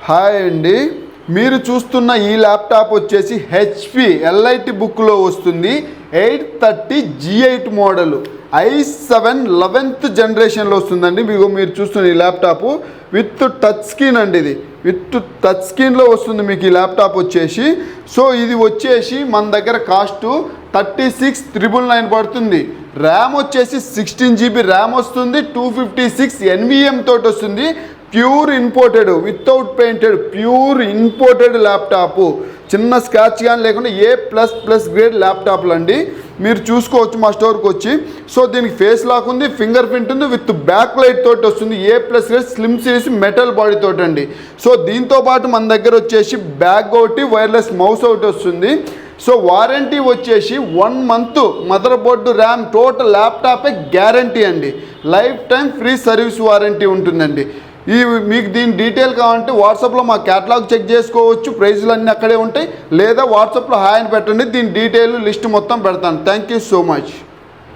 Hi అండి, మీరు చూస్తున్న ఈ ల్యాప్టాప్ వచ్చేసి హెచ్పి ఎల్ఐటి బుక్లో వస్తుంది. 830 G8 మోడల్ i7 11th జనరేషన్లో వస్తుందండి. మీరు చూస్తున్న ఈ ల్యాప్టాప్ విత్ టచ్ స్క్రీన్ అండి. ఇది విత్ టచ్ స్క్రీన్లో వస్తుంది మీకు ఈ ల్యాప్టాప్ వచ్చేసి. సో ఇది వచ్చేసి మన దగ్గర కాస్ట్ 36,999 పడుతుంది. ర్యామ్ వచ్చేసి 16 GB ర్యామ్ వస్తుంది. 256 NVM తోటి వస్తుంది. Pure imported, without painted, pure imported laptop. చిన్న స్క్రాచ్ కానీ లేకుండా A++ గ్రేడ్ ల్యాప్టాప్లు అండి. మీరు చూసుకోవచ్చు మా స్టోర్కి వచ్చి. సో దీనికి ఫేస్ లాక్ ఉంది, ఫింగర్ ప్రింట్ ఉంది, విత్ బ్యాక్ లైట్ తోటి వస్తుంది. A+ grade slim series metal body తోటి అండి. సో దీంతో పాటు మన దగ్గర వచ్చేసి బ్యాగ్ ఒకటి, వైర్లెస్ మౌస్ ఒకటి వస్తుంది. సో వారంటీ వచ్చేసి 1 month mother board, RAM, total ల్యాప్టాపే గ్యారంటీ అండి. Life time free service warranty ఉంటుందండి. మీకు దీని డీటెయిల్ కావాలంటే వాట్సాప్లో మా క్యాటలాగ్ చెక్ చేసుకోవచ్చు. ప్రైజులు అన్నీ అక్కడే ఉంటాయి. లేదా వాట్సాప్లో హాయ్ అని పెట్టండి, దీని డీటెయిల్ లిస్ట్ మొత్తం పెడతాను. Thank you so much.